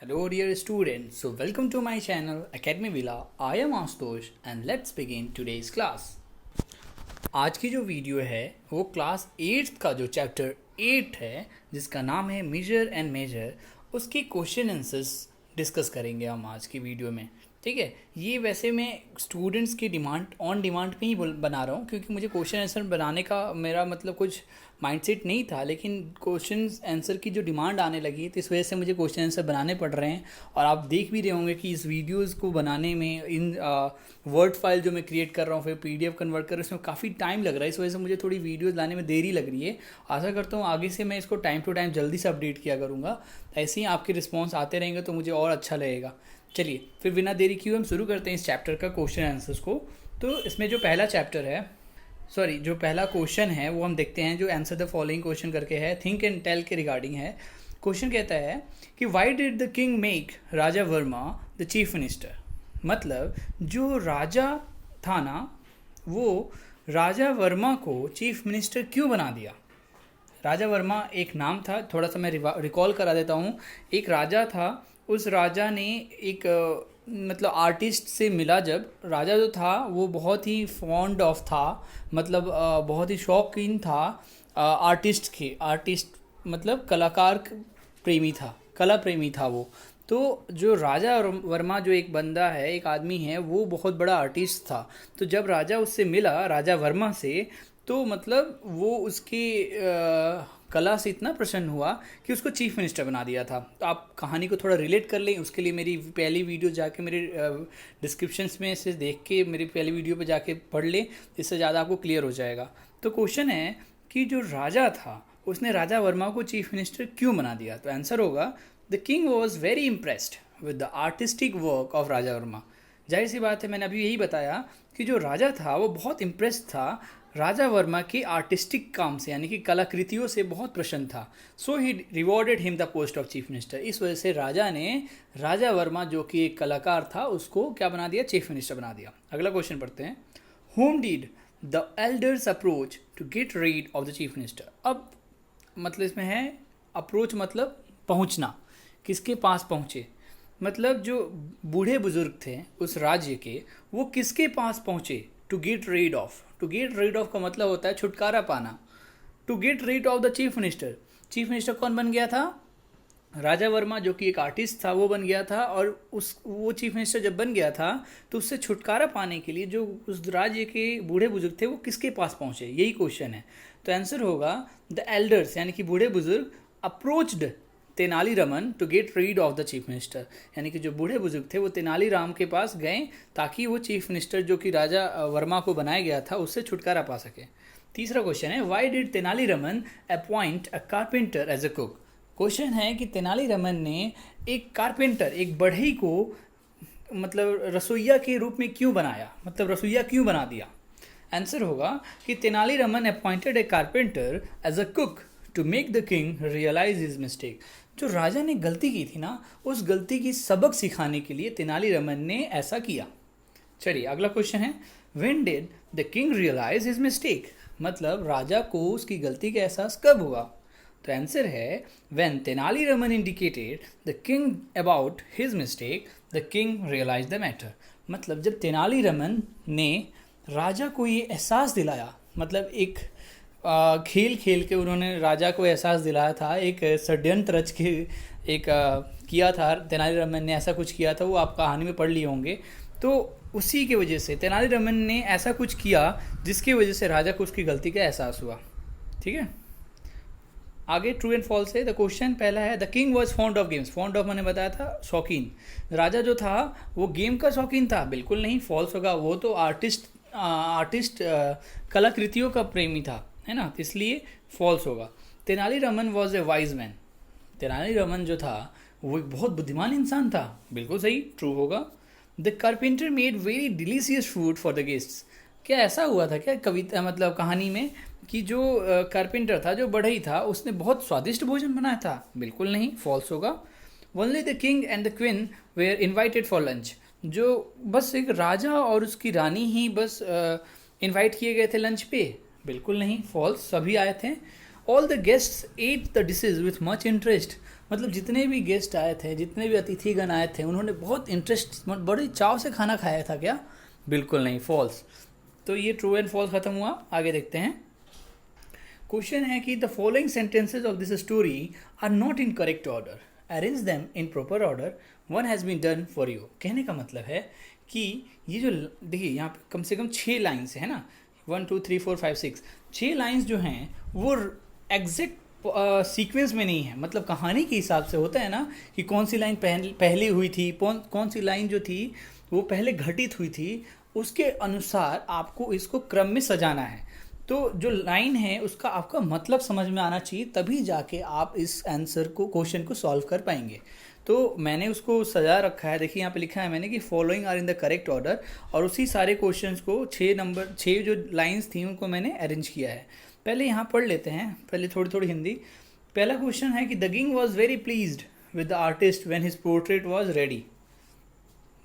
Hello dear students, so welcome to my channel Academy Villa. I am Astosh and let's begin today's class. आज की जो video है वो class 8th का जो चैप्टर 8 है जिसका नाम है मेजर एंड मेजर, उसके क्वेश्चन आंसर्स डिस्कस करेंगे हम आज की वीडियो में। ठीक है, ये वैसे मैं स्टूडेंट्स की डिमांड पे ही बना रहा हूँ क्योंकि मुझे क्वेश्चन आंसर बनाने का मेरा मतलब कुछ माइंडसेट नहीं था, लेकिन क्वेश्चन आंसर की जो डिमांड आने लगी तो इस वजह से मुझे क्वेश्चन आंसर बनाने पड़ रहे हैं। और आप देख भी रहे होंगे कि इस वीडियोस को बनाने में इन वर्ड फाइल जो मैं क्रिएट कर रहा हूँ फिर PDF कन्वर्ट कर रहा हूँ, इसमें काफ़ी टाइम लग रहा है। इस वजह से मुझे थोड़ी वीडियोज़ लाने में देरी लग रही है। आशा करता हूँ आगे से मैं इसको टाइम टू टाइम जल्दी से अपडेट किया करूँगा, ऐसे ही आपके रिस्पॉन्स आते रहेंगे तो मुझे और अच्छा लगेगा। चलिए फिर बिना देरी किए हम शुरू करते हैं इस चैप्टर का क्वेश्चन आंसर्स को। तो इसमें जो पहला चैप्टर है जो पहला क्वेश्चन है वो हम देखते हैं, जो आंसर द फॉलोइंग क्वेश्चन करके है, थिंक एंड टेल के रिगार्डिंग है। क्वेश्चन कहता है कि why did the king make Raja Verma the chief minister. मतलब जो राजा था ना, वो राजा वर्मा को चीफ मिनिस्टर क्यों बना दिया। राजा वर्मा एक नाम था, थोड़ा सा मैं रिकॉल करा देता हूँ। एक राजा था, उस राजा ने एक मतलब आर्टिस्ट से मिला। जब राजा जो था वो बहुत ही फॉन्ड ऑफ था, मतलब बहुत ही शौकीन था आर्टिस्ट मतलब कलाकार प्रेमी था, कला प्रेमी था वो। तो जो राजा वर्मा जो एक बंदा है, एक आदमी है, वो बहुत बड़ा आर्टिस्ट था। तो जब राजा उससे मिला, राजा वर्मा से, तो मतलब वो उसकी कला से इतना प्रसन्न हुआ कि उसको चीफ मिनिस्टर बना दिया था। तो आप कहानी को थोड़ा रिलेट कर लें, उसके लिए मेरी पहली वीडियो जाके मेरे डिस्क्रिप्शंस में से देख के मेरी पहली वीडियो पे जाके पढ़ लें, इससे ज़्यादा आपको क्लियर हो जाएगा। तो क्वेश्चन है कि जो राजा था उसने राजा वर्मा को चीफ मिनिस्टर क्यों बना दिया। तो आंसर होगा the king was very impressed with the artistic work of Raja Varma. जाहिर सी बात है, मैंने अभी यही बताया कि जो राजा था वो बहुत इम्प्रेस था राजा वर्मा के आर्टिस्टिक काम से, यानी कि कलाकृतियों से बहुत प्रसन्न था। So he rewarded him the post of chief minister. इस वजह से राजा ने राजा वर्मा जो कि एक कलाकार था उसको क्या बना दिया, चीफ मिनिस्टर बना दिया। अगला क्वेश्चन पढ़ते हैं, whom did the elders approach to get rid of the chief minister। अब मतलब इसमें है अप्रोच मतलब पहुंचना, किसके पास पहुंचे, मतलब जो बूढ़े बुजुर्ग थे उस राज्य के, वो किसके पास पहुंचे। To get rid of, to get rid of का मतलब होता है छुटकारा पाना। To get rid of the chief minister, chief minister कौन बन गया था, राजा वर्मा जो कि एक आर्टिस्ट था वो बन गया था। और वो चीफ मिनिस्टर जब बन गया था तो उससे छुटकारा पाने के लिए जो उस राज्य के बूढ़े बुजुर्ग थे वो किसके पास पहुंचे, यही क्वेश्चन है। तो आंसर होगा द एल्डर्स, यानी कि बूढ़े बुजुर्ग approached Tenaliraman to get rid of the chief minister. यानी कि जो बूढ़े बुजुर्ग थे वो तेनालीराम के पास गए ताकि वो चीफ मिनिस्टर जो कि राजा वर्मा को बनाया गया था उससे छुटकारा पा सके। तीसरा क्वेश्चन है, why did Tenaliraman appoint a carpenter as a cook. Question है कि तेनालीरामन ने एक कारपेंटर, एक बढ़ई को मतलब रसोइया के रूप में क्यों बनाया, मतलब रसोइया क्यों बना दिया। आंसर होगा कि Tenaliraman appointed a carpenter as a cook to make the king realise his mistake. जो राजा ने गलती की थी ना, उस गलती की सबक सिखाने के लिए तेनालीरामन ने ऐसा किया। चलिए अगला क्वेश्चन है, when did the king realise his mistake. मतलब राजा को उसकी गलती का एहसास कब हुआ। तो आंसर है when Tenaliraman indicated the king about his mistake the king realise the matter. मतलब जब तेनालीरामन ने राजा को ये एहसास दिलाया, मतलब एक खेल खेल के उन्होंने राजा को एहसास दिलाया था, एक षड्यंत्र रच के एक किया था तेनालीरामन ने, ऐसा कुछ किया था, वो आप कहानी में पढ़ लिए होंगे। तो उसी की वजह से तेनालीरामन ने ऐसा कुछ किया जिसकी वजह से राजा को उसकी गलती का एहसास हुआ। ठीक है, आगे ट्रू एंड फॉल्स है। द क्वेश्चन पहला है, the king was fond of games. Fond of मैंने बताया था शौकीन, राजा जो था वो गेम का शौकीन था, बिल्कुल नहीं, फॉल्स होगा। वो तो आर्टिस्ट कलाकृतियों का प्रेमी था, है ना, इसलिए फॉल्स होगा। Tenali Raman was a wise man. Tenali Raman जो था वो एक बहुत बुद्धिमान इंसान था, बिल्कुल सही, ट्रू होगा। The carpenter made very delicious food for the guests. क्या ऐसा हुआ था क्या कविता मतलब कहानी में कि जो कारपेंटर था, जो बढ़ई था, उसने बहुत स्वादिष्ट भोजन बनाया था, बिल्कुल नहीं, फॉल्स होगा। Only the king and the queen were invited for lunch. जो बस एक राजा और उसकी रानी ही बस इन्वाइट किए गए थे लंच पे, बिल्कुल नहीं, फॉल्स, सभी आए थे। All the guests at the dishes with much interest. मतलब जितने भी गेस्ट आए थे, जितने भी अतिथिगण आए थे, उन्होंने बहुत इंटरेस्ट, बड़ी चाव से खाना खाया था क्या? बिल्कुल नहीं, फॉल्स। तो ये ट्रू एंड फॉल्स खत्म हुआ। आगे देखते हैं। क्वेश्चन है कि the following sentences of this story are not in correct order, arrange them in proper order, one has been done for you. कहने का मतलब है कि ये जो, देखिए यहाँ पे कम से कम 6 लाइन्स है ना, 1 2 3 4 5 6, 6 लाइन्स जो हैं वो एग्जैक्ट सीक्वेंस में नहीं है। मतलब कहानी के हिसाब से होता है ना कि कौन सी लाइन पहले हुई थी, कौन सी लाइन जो थी वो पहले घटित हुई थी, उसके अनुसार आपको इसको क्रम में सजाना है। तो जो लाइन है उसका आपका मतलब समझ में आना चाहिए, तभी जाके आप इस आंसर को, क्वेश्चन को सॉल्व कर पाएंगे। तो मैंने उसको सजा रखा है, देखिए यहाँ पे लिखा है मैंने कि following are in the correct order, और उसी सारे क्वेश्चंस को 6 जो लाइंस थी उनको मैंने अरेंज किया है। पहले यहाँ पढ़ लेते हैं, पहले थोड़ी थोड़ी हिंदी। पहला क्वेश्चन है कि the king was very pleased with the artist when his portrait was ready.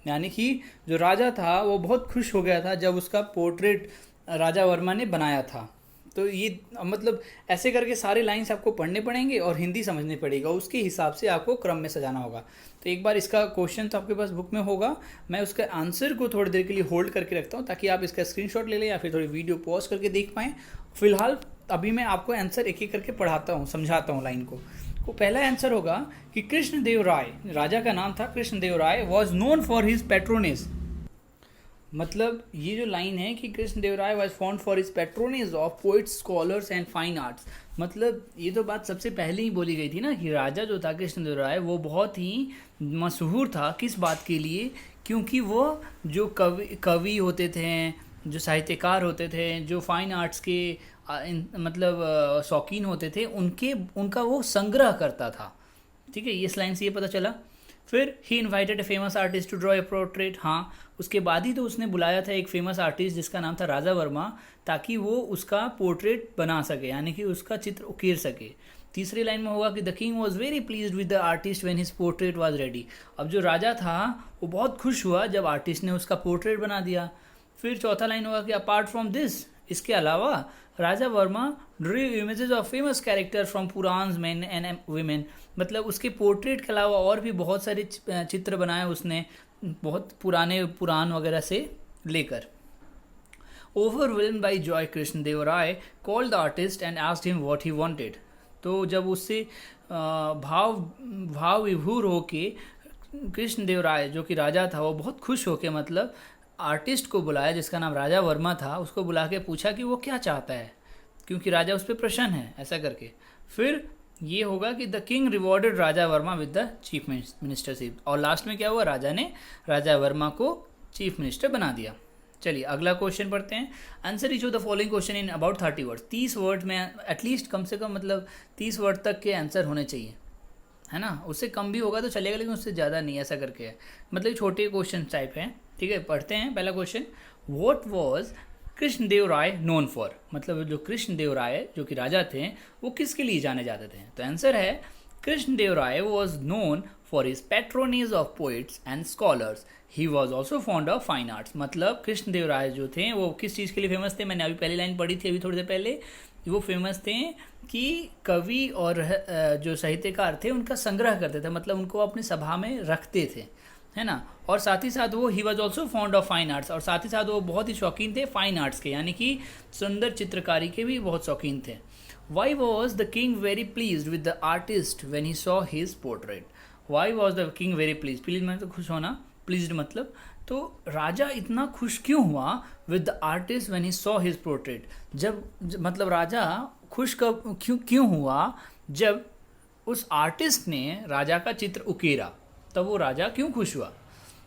यानी कि जो राजा था वो बहुत खुश हो गया था जब उसका पोर्ट्रेट राजा वर्मा ने बनाया था। तो ये मतलब ऐसे करके सारे लाइंस आपको पढ़ने पड़ेंगे और हिंदी समझनी पड़ेगा, उसके हिसाब से आपको क्रम में सजाना होगा। तो एक बार इसका क्वेश्चन तो आपके पास बुक में होगा, मैं उसका आंसर को थोड़ी देर के लिए होल्ड करके रखता हूँ ताकि आप इसका स्क्रीनशॉट ले लें या फिर थोड़ी वीडियो पॉज करके देख पाएँ। फिलहाल अभी मैं आपको आंसर एक एक करके पढ़ाता हूँ, समझाता हूँ लाइन को। तो पहला आंसर होगा कि कृष्णदेव राय, राजा का नाम था Krishnadeva Raya, was known for his patronage. मतलब ये जो लाइन है कि Krishnadeva Raya was found for his patronage of poets, scholars and fine arts. मतलब ये तो बात सबसे पहले ही बोली गई थी ना कि राजा जो था कृष्णदेव राय वो बहुत ही मशहूर था। किस बात के लिए? क्योंकि वो जो कवि होते थे, जो साहित्यकार होते थे, जो फाइन आर्ट्स के मतलब शौकीन होते थे, उनका वो संग्रह करता था। ठीक है, इस लाइन से ये पता चला। फिर he invited a famous artist to draw a portrait. हाँ, उसके बाद ही तो उसने बुलाया था एक फेमस आर्टिस्ट जिसका नाम था राजा वर्मा, ताकि वो उसका पोर्ट्रेट बना सके, यानी कि उसका चित्र उकेर सके। तीसरी लाइन में होगा कि the king was very pleased with the artist when his portrait was ready. अब जो राजा था वो बहुत खुश हुआ जब आर्टिस्ट ने उसका पोर्ट्रेट बना दिया। फिर चौथा लाइन होगा कि अपार्ट फ्रॉम दिस, इसके अलावा Raja Varma drew images of famous character from Purans man and women. मतलब उसके पोर्ट्रेट के अलावा और भी बहुत सारे चित्र बनाए उसने, बहुत पुराने पुराण वगैरह से लेकर। Overwhelmed by joy, Krishnadev Rai called the artist and asked him what he wanted. तो जब उससे भाव विभोर होके कृष्णदेव राय जो कि राजा था वो बहुत खुश होके मतलब आर्टिस्ट को बुलाया जिसका नाम राजा वर्मा था, उसको बुला के पूछा कि वो क्या चाहता है, क्योंकि राजा उस पर प्रसन्न है, ऐसा करके। फिर ये होगा कि the king rewarded Raja Varma with the chief ministership, और लास्ट में क्या हुआ, राजा ने राजा वर्मा को चीफ मिनिस्टर बना दिया। चलिए अगला क्वेश्चन पढ़ते हैं। Answer each of the following question in about 30 words. 30 word में एटलीस्ट कम से कम मतलब 30 वर्ड तक के आंसर होने चाहिए, है ना। उससे कम भी होगा तो चलेगा, लेकिन उससे ज़्यादा नहीं, ऐसा करके है। मतलब छोटे क्वेश्चन टाइप हैं। ठीक है, पढ़ते हैं। पहला question, what was Krishnadev Rai known for. मतलब जो कृष्णदेव राय जो कि राजा थे वो किसके लिए जाने जाते थे। तो आंसर है Krishnadeva Raya was known for his patronage of poets and scholars, he was also fond of fine arts. मतलब कृष्णदेव राय जो थे वो किस चीज़ के लिए फेमस थे, मैंने अभी पहली लाइन पढ़ी थी अभी थोड़ी देर पहले। वो फेमस थे कि कवि और जो साहित्यकार थे उनका संग्रह करते थे, मतलब उनको अपनी सभा में रखते थे, है ना। और साथ ही साथ वो ही was also fond of fine arts, और साथ ही साथ वो बहुत ही शौकीन थे फाइन आर्ट्स के, यानी कि सुंदर चित्रकारी के भी बहुत शौकीन थे। Why was the king very pleased with the artist when he saw his portrait. Why was the king very please, please मतलब खुश होना, प्लीज्ड मतलब, तो राजा इतना खुश क्यों हुआ with the artist when he saw his portrait. जब मतलब राजा खुश कब क्यों हुआ जब उस आर्टिस्ट ने राजा का चित्र उकेरा, तब वो राजा क्यों खुश हुआ।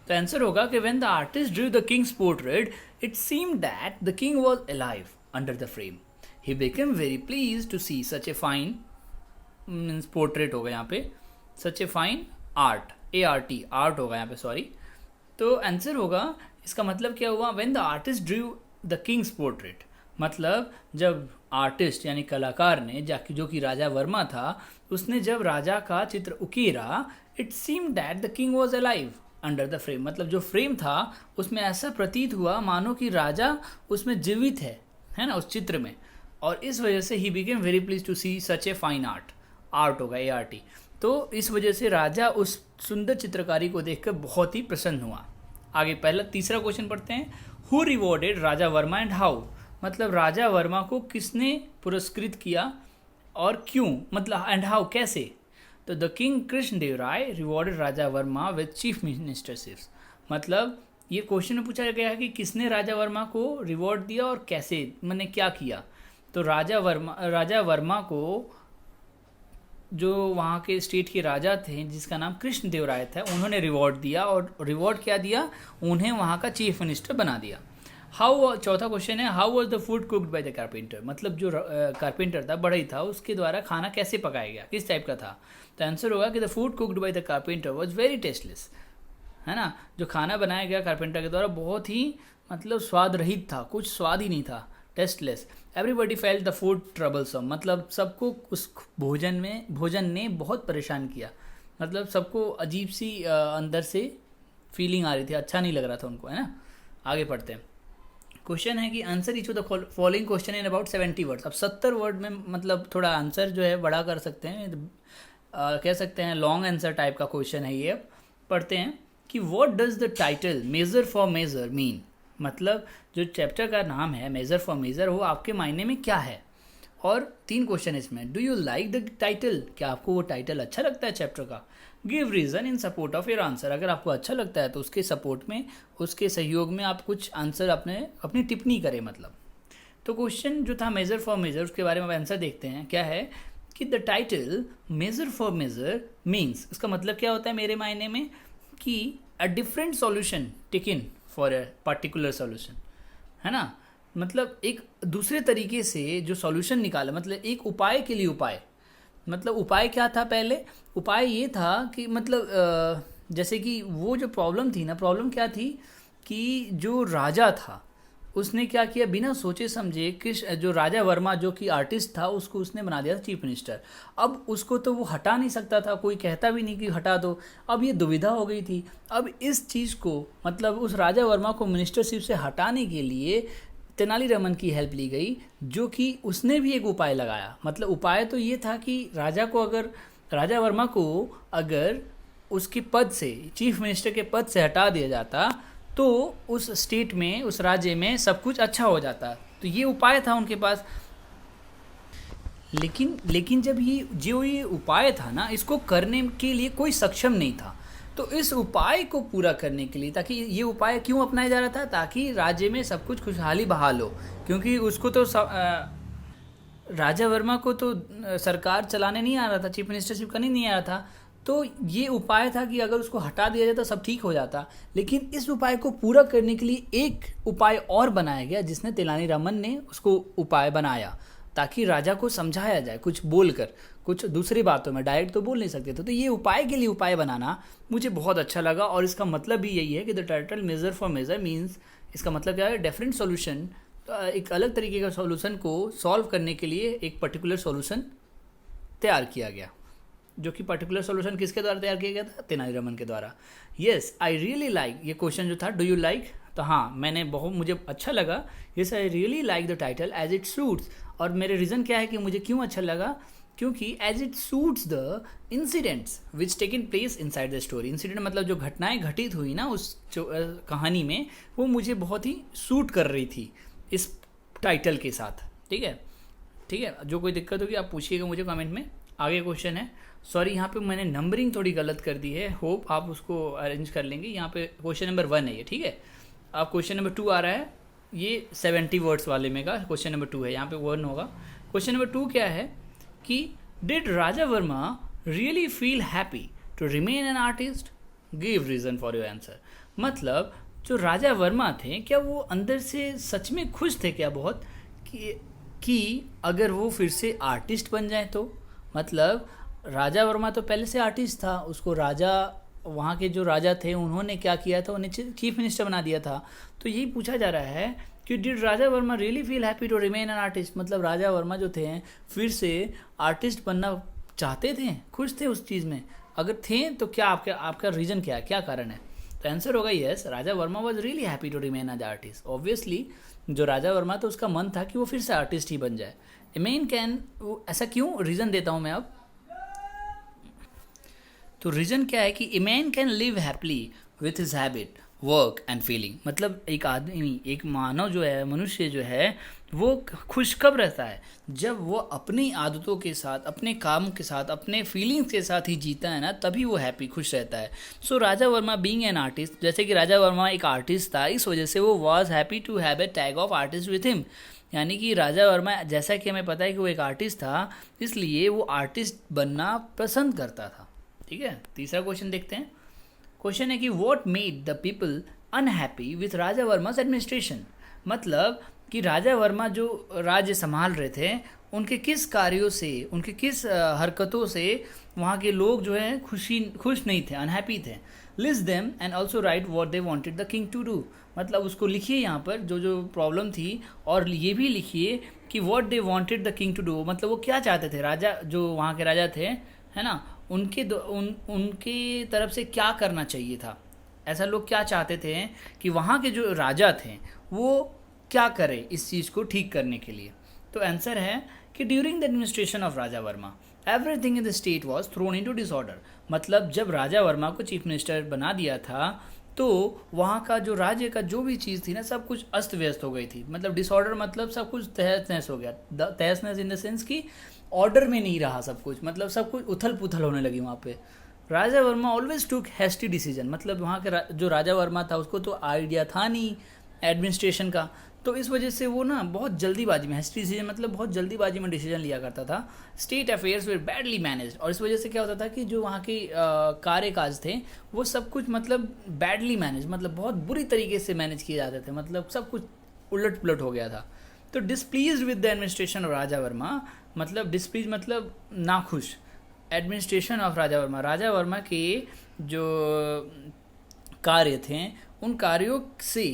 तो आंसर होगा कि when the artist drew the king's portrait it seemed that the king was alive under the frame, he became very pleased to see such a fine, means portrait होगा यहाँ पे, such a fine art, ART art होगा यहाँ पे, sorry. तो answer होगा, इसका मतलब क्या हुआ, when the artist drew the king's portrait, मतलब जब आर्टिस्ट यानी कलाकार ने जो कि राजा वर्मा था, उसने जब राजा का चित्र उकेरा, it seem that the king was alive under the frame. मतलब जो फ्रेम था उसमें ऐसा प्रतीत हुआ मानो कि राजा उसमें जीवित है ना, उस चित्र में। और इस वजह से ही became very pleased to see such a fine art होगा ART। तो इस वजह से राजा उस सुंदर चित्रकारी को देखकर बहुत ही प्रसन्न हुआ। आगे पहला तीसरा क्वेश्चन पढ़ते हैं। Who rewarded Raja Verma and how, मतलब राजा वर्मा को किसने पुरस्कृत किया और क्यों, मतलब एंड हाउ कैसे। तो the king Krishnadeva Raya rewarded Raja Varma with chief ministerships, मतलब ये क्वेश्चन में पूछा गया है कि किसने राजा वर्मा को रिवॉर्ड दिया और कैसे, मैंने क्या किया। तो राजा वर्मा को जो वहाँ के स्टेट के राजा थे जिसका नाम कृष्णदेव राय था, उन्होंने रिवॉर्ड दिया, और रिवॉर्ड क्या दिया, उन्हें वहाँ का चीफ मिनिस्टर बना दिया। हाउ, चौथा क्वेश्चन है, how was the food cooked by the carpenter, मतलब जो कारपेंटर था, बढ़ई था, उसके द्वारा खाना कैसे पकाया गया, किस टाइप का था। तो आंसर होगा कि the food cooked by the carpenter was very tasteless, है ना। जो खाना बनाया गया कारपेंटर के द्वारा बहुत ही मतलब स्वाद रहित था, कुछ स्वाद ही नहीं था, tasteless. Everybody felt the food troublesome, मतलब सबको उस भोजन ने बहुत परेशान किया, मतलब सबको अजीब सी अंदर से फीलिंग आ रही थी, अच्छा नहीं लग रहा था उनको, है ना। आगे पढ़ते हैं। क्वेश्चन है कि answer each of the following question in about 70 words. अब 70 वर्ड में मतलब थोड़ा आंसर जो है बड़ा कर सकते हैं, कह सकते हैं लॉन्ग आंसर टाइप का क्वेश्चन है ये। अब पढ़ते हैं कि what does the title measure for measure mean, मतलब जो चैप्टर का नाम है मेजर फॉर मेजर, वो आपके मायने में क्या है। और 3 क्वेश्चन इसमें। Do you like the title, क्या आपको वो टाइटल अच्छा लगता है चैप्टर का। Give reason in support of your answer, अगर आपको अच्छा लगता है तो उसके सपोर्ट में, उसके सहयोग में आप कुछ आंसर अपनी टिप्पणी करें मतलब। तो क्वेश्चन जो था मेजर फॉर मेजर, उसके बारे में आंसर देखते हैं। क्या है कि the title measure for measure means, इसका मतलब क्या होता है मेरे मायने में, कि a different solution taken for a particular solution, है ना। मतलब एक दूसरे तरीके से जो सॉल्यूशन निकाला, मतलब एक उपाय के लिए उपाय, मतलब उपाय क्या था पहले, उपाय ये था कि मतलब जैसे कि वो जो प्रॉब्लम थी ना, प्रॉब्लम क्या थी कि जो राजा था उसने क्या किया, बिना सोचे समझे कि जो राजा वर्मा जो कि आर्टिस्ट था उसको उसने बना दिया था चीफ मिनिस्टर। अब उसको तो वो हटा नहीं सकता था, कोई कहता भी नहीं कि हटा दो, अब ये दुविधा हो गई थी। अब इस चीज़ को मतलब उस राजा वर्मा को मिनिस्टरशिप से हटाने के लिए तेनालीरामन की हेल्प ली गई, जो कि उसने भी एक उपाय लगाया। मतलब उपाय तो ये था कि राजा वर्मा को अगर उसके पद से, चीफ मिनिस्टर के पद से हटा दिया जाता तो उस स्टेट में, उस राज्य में सब कुछ अच्छा हो जाता। तो ये उपाय था उनके पास। लेकिन जब ये उपाय था ना, इसको करने के लिए कोई सक्षम नहीं था। तो इस उपाय को पूरा करने के लिए, ताकि ये उपाय क्यों अपनाया जा रहा था, ताकि राज्य में सब कुछ खुशहाली बहाल हो, क्योंकि उसको तो राजा वर्मा को तो सरकार चलाने नहीं आ रहा था, चीफ मिनिस्टरशिप करने नहीं आ रहा था। तो ये उपाय था कि अगर उसको हटा दिया जाता सब ठीक हो जाता। लेकिन इस उपाय को पूरा करने के लिए एक उपाय और बनाया गया, जिसने तेनालीरामन ने उसको उपाय बनाया, ताकि राजा को समझाया जाए कुछ बोलकर, कुछ दूसरी बातों में, डायरेक्ट तो बोल नहीं सकते थे। तो ये उपाय के लिए उपाय बनाना मुझे बहुत अच्छा लगा, और इसका मतलब भी यही है कि the title measure for measure means, इसका मतलब क्या है, डिफरेंट सॉल्यूशन, एक अलग तरीके का सॉल्यूशन को सॉल्व करने के लिए एक पर्टिकुलर सॉल्यूशन तैयार किया गया, जो कि पर्टिकुलर सॉल्यूशन किसके द्वारा तैयार किया गया था, तेनालीरामन के द्वारा। येस आई रियली लाइक, ये क्वेश्चन जो था डू यू लाइक, तो हाँ मुझे अच्छा लगा। Yes I really like the title as it suits, और मेरे रीज़न क्या है कि मुझे क्यों अच्छा लगा, क्योंकि as it suits the incidents which taken place inside the story. Incident मतलब जो घटनाएं घटित हुई ना उस कहानी में, वो मुझे बहुत ही सूट कर रही थी इस टाइटल के साथ। ठीक है, जो कोई दिक्कत होगी आप पूछिएगा मुझे कमेंट में। आगे क्वेश्चन है, सॉरी यहाँ पे मैंने नंबरिंग थोड़ी गलत कर दी है, होप आप उसको अरेंज कर लेंगे। यहाँ पे क्वेश्चन नंबर 1 है ये, ठीक है। अब क्वेश्चन नंबर 2 आ रहा है, ये 70 वर्ड्स वाले में का क्वेश्चन नंबर 2 है, यहाँ पे 1 होगा। क्वेश्चन नंबर 2 क्या है कि did Raja Varma really feel happy to remain an artist, give reason for your answer. मतलब जो राजा वर्मा थे, क्या वो अंदर से सच में खुश थे क्या बहुत, कि अगर वो फिर से आर्टिस्ट बन जाए तो। मतलब राजा वर्मा तो पहले से आर्टिस्ट था, उसको वहाँ के जो राजा थे उन्होंने क्या किया था, उन्हें चीफ मिनिस्टर बना दिया था। तो यही पूछा जा रहा है कि did Raja Varma really feel happy to remain an artist, मतलब राजा वर्मा जो थे फिर से आर्टिस्ट बनना चाहते थे, खुश थे उस चीज़ में। अगर थे तो क्या आपका रीज़न क्या है, क्या कारण है। तो आंसर होगा yes, Raja Varma was really happy to remain as artist. Obviously जो राजा वर्मा तो उसका मन था कि वो फिर से आर्टिस्ट ही बन जाए। ए मैन कैन, ऐसा क्यों, रीज़न देता हूँ मैं अब। तो रीज़न क्या है कि a man can live happily with his habit, work and feeling. मतलब एक आदमी, एक मानव जो है, मनुष्य जो है, वो खुश कब रहता है, जब वो अपनी आदतों के साथ, अपने काम के साथ, अपने फीलिंग्स के साथ ही जीता है ना, तभी वो हैप्पी, खुश रहता है। सो राजा वर्मा बीइंग एन आर्टिस्ट, जैसे कि राजा वर्मा एक आर्टिस्ट था, इस वजह से वो was happy to have a tag of artist with him. यानी कि राजा वर्मा, जैसा कि हमें पता है कि वो एक आर्टिस्ट था, इसलिए वो आर्टिस्ट बनना पसंद करता था। ठीक है, तीसरा क्वेश्चन देखते हैं। क्वेश्चन है कि what made the people unhappy with Raja Varma's administration. मतलब कि राजा वर्मा जो राज्य संभाल रहे थे, उनके किस कार्यों से, उनके किस हरकतों से वहाँ के लोग जो है खुश नहीं थे, अनहैप्पी थे। List them and also write what they wanted the king to do. मतलब उसको लिखिए यहाँ पर जो जो प्रॉब्लम थी, और ये भी लिखिए कि what they wanted the king to do. मतलब वो क्या चाहते थे, राजा जो वहाँ के राजा थे, है ना, उनके तरफ से क्या करना चाहिए था। ऐसा लोग क्या चाहते थे कि वहाँ के जो राजा थे वो क्या करें इस चीज़ को ठीक करने के लिए। तो आंसर है कि during the administration of Raja Verma everything in the state was throne into disorder. मतलब जब राजा वर्मा को चीफ मिनिस्टर बना दिया था, तो वहाँ का जो राज्य का जो भी चीज़ थी ना, सब कुछ अस्त व्यस्त हो गई थी। मतलब डिसऑर्डर मतलब सब कुछ तहस नहस हो गया। तहस नहस इन द सेंस कि ऑर्डर में नहीं रहा सब कुछ, मतलब सब कुछ उथल पुथल होने लगी वहाँ पे। Raja Varma always took hasty decision. मतलब वहाँ के जो राजा वर्मा था, उसको तो आइडिया था नहीं एडमिनिस्ट्रेशन का, तो इस वजह से वो ना बहुत जल्दीबाजी में, हैस्टी डिसीजन मतलब बहुत जल्दीबाजी में डिसीजन लिया करता था। स्टेट अफेयर्स वर बैडली मैनेज्ड, और इस वजह से क्या होता था कि जो वहाँ के कार्यकाज थे वो सब कुछ मतलब बैडली मैनेज, मतलब बहुत बुरी तरीके से मैनेज किए जाते थे, मतलब सब कुछ उलट पुलट हो गया था। तो displease with the administration of Raja Varma, मतलब डिस्प्लीज मतलब नाखुश, एडमिनिस्ट्रेशन ऑफ राजा वर्मा, राजा वर्मा के जो कार्य थे उन कार्यों से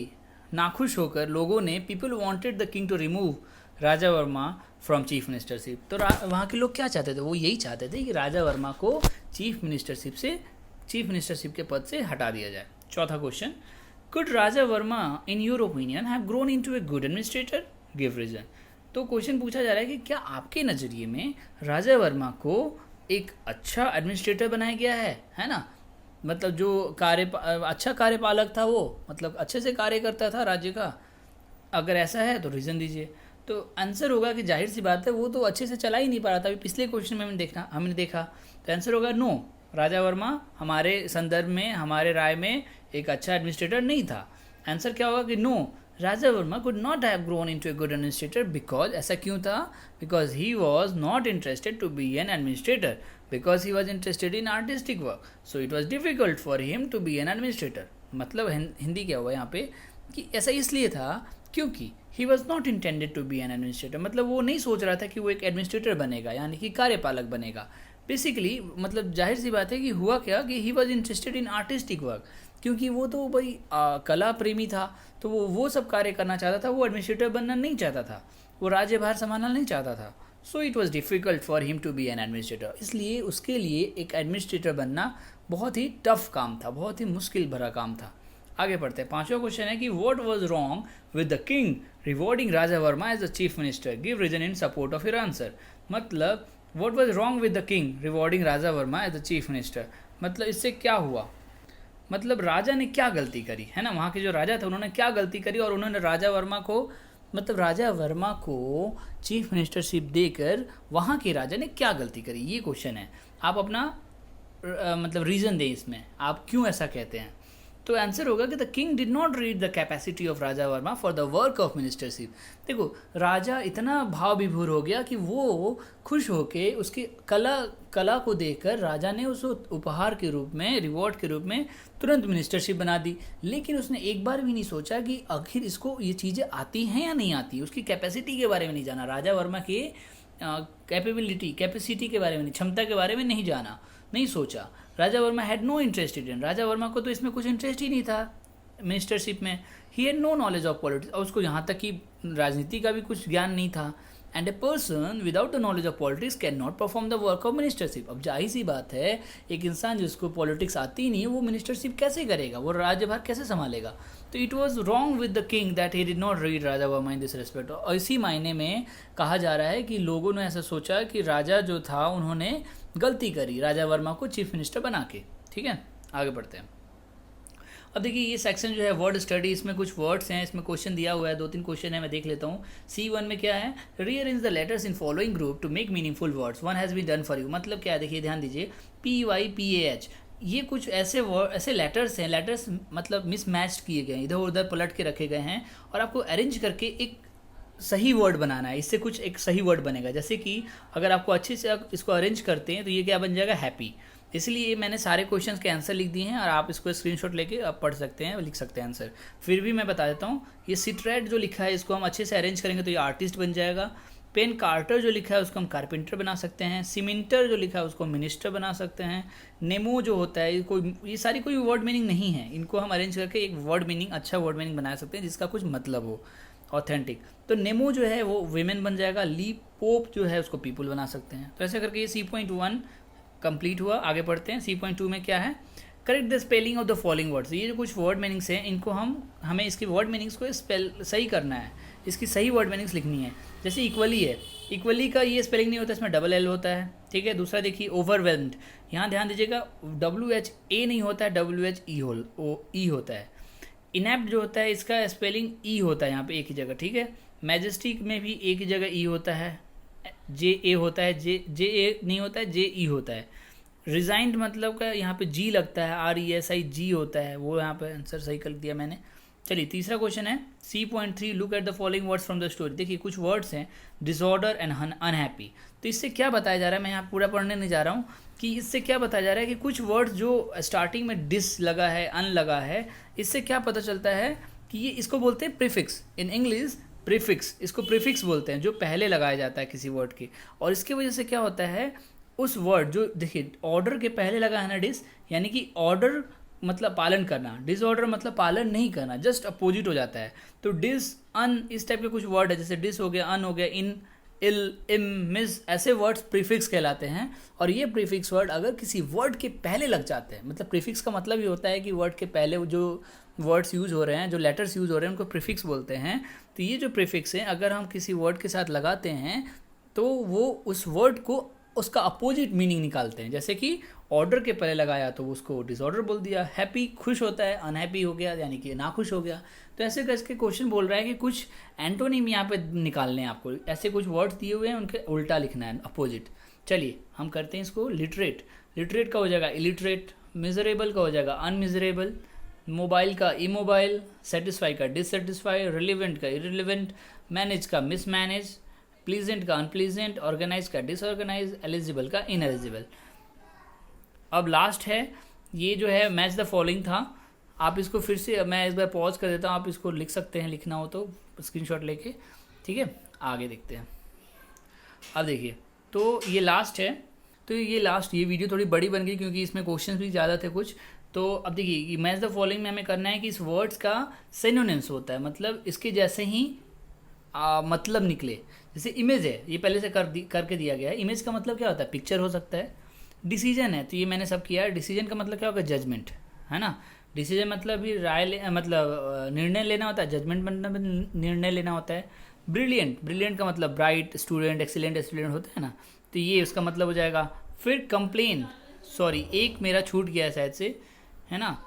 नाखुश होकर लोगों ने, people wanted the king to remove Raja Varma from chief ministership. तो वहाँ के लोग क्या चाहते थे, वो यही चाहते थे कि राजा वर्मा को चीफ मिनिस्टरशिप के पद से हटा दिया जाए। चौथा question, could Raja Varma in your opinion have grown into a good administrator, give reason. तो क्वेश्चन पूछा जा रहा है कि क्या आपके नज़रिए में राजा वर्मा को एक अच्छा एडमिनिस्ट्रेटर बनाया गया है ना, मतलब जो अच्छा कार्यपालक था, वो मतलब अच्छे से कार्य करता था राज्य का। अगर ऐसा है तो रीज़न दीजिए। तो आंसर होगा कि जाहिर सी बात है वो तो अच्छे से चला ही नहीं पा रहा था। अभी पिछले क्वेश्चन में हमने देखा, तो आंसर होगा नो, राजा वर्मा हमारे संदर्भ में, हमारे राय में एक अच्छा एडमिनिस्ट्रेटर नहीं था। आंसर क्या होगा कि no, Raja Varma could not have grown into a good administrator because, ऐसा क्यों था, because he was not interested to be an administrator, because he was interested in artistic work, so it was difficult for him to be an administrator। मतलब हिंदी क्या हुआ यहाँ पे कि ऐसा इसलिए था क्योंकि he was not intended to be an administrator, मतलब वो नहीं सोच रहा था कि वो एक एडमिनिस्ट्रेटर बनेगा, यानी कि कार्यपालक बनेगा। बेसिकली मतलब जाहिर सी बात है कि हुआ क्या कि he was interested in artistic work, क्योंकि वो तो भाई कला प्रेमी था, तो वो सब कार्य करना चाहता था, वो एडमिनिस्ट्रेटर बनना नहीं चाहता था, वो राज्यभार संभालना नहीं चाहता था। So it was difficult for him to be an administrator, इसलिए उसके लिए एक एडमिनिस्ट्रेटर बनना बहुत ही टफ काम था, बहुत ही मुश्किल भरा काम था। आगे बढ़ते हैं। पांचवा क्वेश्चन है कि what was wrong with the king rewarding Raja Varma as the chief minister, give reason in support of your answer. मतलब what was wrong with the king rewarding Raja Varma as the chief minister, मतलब इससे क्या हुआ, मतलब राजा ने क्या गलती करी, है ना, वहाँ के जो राजा थे उन्होंने क्या गलती करी, और उन्होंने राजा वर्मा को चीफ मिनिस्टरशिप देकर वहाँ के राजा ने क्या गलती करी, ये क्वेश्चन है। आप अपना मतलब रीज़न दें इसमें, आप क्यों ऐसा कहते हैं। तो आंसर होगा कि the king did not read the capacity of Raja Verma for the work of ministership. देखो राजा इतना भाव विभोर हो गया कि वो खुश होके उसकी कला को देखकर राजा ने उस उपहार के रूप में, रिवॉर्ड के रूप में तुरंत मिनिस्टरशिप बना दी। लेकिन उसने एक बार भी नहीं सोचा कि आखिर इसको ये चीज़ें आती हैं या नहीं आती, उसकी कैपेसिटी के बारे में नहीं जाना, राजा वर्मा के कैपेसिटी के बारे में नहीं, क्षमता के बारे में नहीं जाना, नहीं सोचा। Raja Varma had no interested in, Raja Varma को तो इसमें कुछ इंटरेस्ट ही नहीं था मिनिस्टरशिप में। He had no knowledge of politics, और उसको यहाँ तक कि राजनीति का भी कुछ ज्ञान नहीं था। And a person without the knowledge of politics can not perform the work of ministership. अब जाहिर सी बात है, एक इंसान जिसको पॉलिटिक्स आती ही नहीं है वो मिनिस्टरशिप कैसे करेगा, वो राज्यभार कैसे संभालेगा। तो it was wrong with the king that he did not read Raja Varma in this respect. और इसी मायने में कहा जा रहा है कि लोगों ने ऐसा सोचा कि राजा जो था उन्होंने गलती करी राजा वर्मा को चीफ मिनिस्टर बना के। ठीक है, आगे बढ़ते हैं। अब देखिए ये सेक्शन जो है वर्ड स्टडी, इसमें कुछ वर्ड्स हैं, इसमें क्वेश्चन दिया हुआ है, 2-3 क्वेश्चन है, मैं देख लेता हूँ। C1 में क्या है, rearrange the letters in following group to make meaningful words, one has been done for you. मतलब क्या है, देखिए ध्यान दीजिए, PYPAH, ये कुछ ऐसे लेटर्स हैं, लेटर्स मतलब मिसमैच्ड किए गए हैं, इधर उधर पलट के रखे गए हैं, और आपको अरेंज करके एक सही वर्ड बनाना है। इससे कुछ एक सही वर्ड बनेगा। जैसे कि अगर आपको अच्छे से इसको अरेंज करते हैं तो ये क्या बन जाएगा, हैप्पी। इसलिए मैंने सारे क्वेश्चंस के आंसर लिख दिए हैं और आप इसको स्क्रीनशॉट लेके आप पढ़ सकते हैं, लिख सकते हैं आंसर। फिर भी मैं बता देता हूँ, ये सिट्रेट जो लिखा है इसको हम अच्छे से अरेंज करेंगे तो ये आर्टिस्ट बन जाएगा। पेन कार्टर जो लिखा है उसको हम कारपेंटर बना सकते हैं। सीमेंटर जो लिखा है उसको मिनिस्टर बना सकते हैं। नेमो जो होता है ये सारी कोई वर्ड मीनिंग नहीं है, इनको हम अरेंज करके एक वर्ड मीनिंग, अच्छा वर्ड मीनिंग बना सकते हैं जिसका कुछ मतलब हो, ऑथेंटिक। तो नेमो जो है वो विमेन बन जाएगा। ली पोप जो है उसको पीपल बना सकते हैं। तो ऐसे करके ये C.1 कंप्लीट हुआ। आगे पढ़ते हैं। C.2 में क्या है, correct the spelling of the following words. ये जो कुछ वर्ड मीनिंग्स हैं इनको हमें इसकी वर्ड मीनिंग्स को सही करना है, इसकी सही वर्ड मीनिंग्स लिखनी है। जैसे इक्वली है, इक्वली का ये स्पेलिंग नहीं होता, इसमें डबल एल होता है। ठीक है, दूसरा देखिए ओवरवेल्म्ड, यहाँ ध्यान दीजिएगा WHA नहीं होता है, WHE होता है। इनैप्ट जो होता है इसका स्पेलिंग ई होता है यहाँ पे एक ही जगह। ठीक है, मैजेस्टिक में भी एक ही जगह ई होता है, JA होता है, JA नहीं होता है, JE होता है। रिजाइंड मतलब का यहाँ पे G लगता है, RESIG होता है, वो यहाँ पे आंसर सही कर दिया मैंने। चलिए तीसरा क्वेश्चन है C.3 look at the following words from the story. देखिए कुछ वर्ड्स हैं, डिसऑर्डर एंड अनहैप्पी। तो इससे क्या बताया जा रहा है, मैं यहाँ पूरा पढ़ने नहीं जा रहा हूँ, कि इससे क्या बताया जा रहा है कि कुछ वर्ड्स जो स्टार्टिंग में डिस लगा है, अन लगा है, इससे क्या पता चलता है कि ये इसको बोलते हैं प्रीफिक्स, इन इंग्लिश प्रीफिक्स, इसको प्रीफिक्स बोलते हैं, जो पहले लगाया जाता है किसी वर्ड के। और इसकी वजह से क्या होता है, उस वर्ड जो देखिए ऑर्डर के पहले लगा है ना डिस, यानी कि ऑर्डर मतलब पालन करना, डिसऑर्डर मतलब पालन नहीं करना, जस्ट अपोजिट हो जाता है। तो डिस, अन, इस टाइप के कुछ वर्ड है, जैसे डिस हो गया, अन हो गया, इन, इल, इम, मिस, ऐसे वर्ड्स प्रीफिक्स कहलाते हैं। और ये प्रीफिक्स वर्ड अगर किसी वर्ड के पहले लग जाते हैं, मतलब प्रीफिक्स का मतलब ये होता है कि वर्ड के पहले जो वर्ड्स यूज़ हो रहे हैं, जो लेटर्स यूज़ हो रहे हैं, उनको प्रीफिक्स बोलते हैं। तो ये जो प्रीफिक्स हैं अगर हम किसी वर्ड के साथ लगाते हैं तो वो उस वर्ड को उसका अपोजिट मीनिंग निकालते हैं। जैसे कि ऑर्डर के पहले लगाया तो उसको डिसऑर्डर बोल दिया, हैप्पी खुश होता है, अनहैप्पी हो गया यानी कि नाखुश हो गया। तो ऐसे करके क्वेश्चन बोल रहा है कि कुछ एंटोनिम यहाँ पे निकालने हैं आपको, ऐसे कुछ वर्ड्स दिए हुए हैं उनके उल्टा लिखना है, अपोजिट। चलिए हम करते हैं इसको। लिटरेट, लिटरेट का हो जाएगा इलिटरेट, मिजरेबल का हो जाएगा अनमिजरेबल, मोबाइल का इमोबाइल, सेटिस्फाई का डिससेटिस्फाई, रिलेवेंट का इरिलेवेंट, मैनेज का मिसमैनेज, प्लीजेंट का अनप्लीजेंट, ऑर्गेनाइज का डिसऑर्गेनाइज, एलिजिबल का इनएलिजिबल। अब लास्ट है ये जो है मैच द फॉलोइंग था। आप इसको फिर से मैं एक बार पॉज कर देता हूँ, आप इसको लिख सकते हैं, लिखना हो तो स्क्रीनशॉट लेके। ठीक है, आगे देखते हैं। अब देखिए तो ये लास्ट है, तो ये वीडियो थोड़ी बड़ी बन गई क्योंकि इसमें क्वेश्चन भी ज़्यादा थे कुछ। तो अब देखिए मैच द फॉलोइंग में हमें करना है कि इस वर्ड्स का सिनोनिम्स होता है, मतलब इसके जैसे ही मतलब निकले। जैसे इमेज है, ये पहले से करके दिया गया है। इमेज का मतलब क्या होता है, पिक्चर हो सकता है। डिसीजन है, तो ये मैंने सब किया है। डिसीजन का मतलब क्या होगा, जजमेंट, है ना। डिसीजन मतलब भी मतलब निर्णय लेना होता है, जजमेंट मतलब निर्णय लेना होता है। ब्रिलियंट, ब्रिलियंट का मतलब ब्राइट, स्टूडेंट, एक्सीलेंट स्टूडेंट होता है ना, तो ये उसका मतलब हो जाएगा। फिर कंप्लेन, सॉरी एक मेरा छूट गया है शायद से, है ना,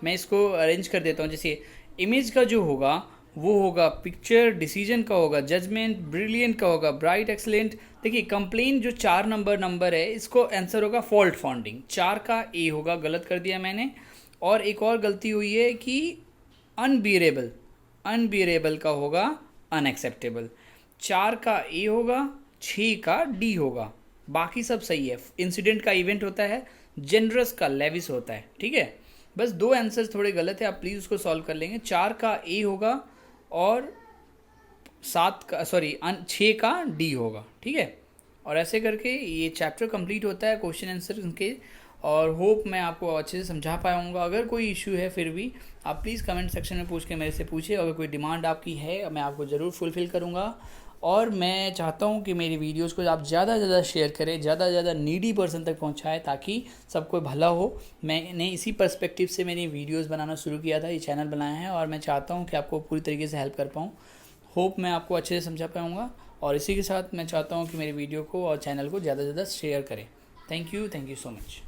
मैं इसको अरेंज कर देता हूँ। जैसे इमेज का जो होगा वो होगा पिक्चर, डिसीजन का होगा जजमेंट, ब्रिलियंट का होगा ब्राइट, एक्सीलेंट। देखिए कंप्लेन जो 4 नंबर है, इसको आंसर होगा फॉल्ट फाउंडिंग, 4 का ए होगा, गलत कर दिया मैंने। और एक और गलती हुई है कि अनबियरेबल, अनबियरेबल का होगा अनएक्सेप्टेबल, 4 का ए होगा, 6 का डी होगा, बाकी सब सही है। इंसिडेंट का इवेंट होता है, जेनरस का लेविस होता है। ठीक है, बस 2 आंसर्स थोड़े गलत है, आप प्लीज़ उसको सॉल्व कर लेंगे। 4 का ए होगा और 6 का डी होगा। ठीक है, और ऐसे करके ये चैप्टर कंप्लीट होता है, क्वेश्चन आंसर उनके। और होप मैं आपको अच्छे से समझा पाया हूँगा। अगर कोई इशू है फिर भी आप प्लीज़ कमेंट सेक्शन में पूछ के मेरे से पूछिए। अगर कोई डिमांड आपकी है मैं आपको ज़रूर फुलफ़िल करूँगा। और मैं चाहता हूँ कि मेरी वीडियोस को आप ज़्यादा से ज़्यादा शेयर करें, ज़्यादा से ज़्यादा नीडी पर्सन तक पहुँचाएं, ताकि सबको भला हो। मैंने इसी पर्सपेक्टिव से मेरी वीडियोस बनाना शुरू किया था, ये चैनल बनाया है, और मैं चाहता हूँ कि आपको पूरी तरीके से हेल्प कर पाऊँ। होप मैं आपको अच्छे से समझा पाऊँगा। और इसी के साथ मैं चाहता हूँ कि मेरी वीडियो को और चैनल को ज़्यादा से ज़्यादा शेयर करें। Thank you so much.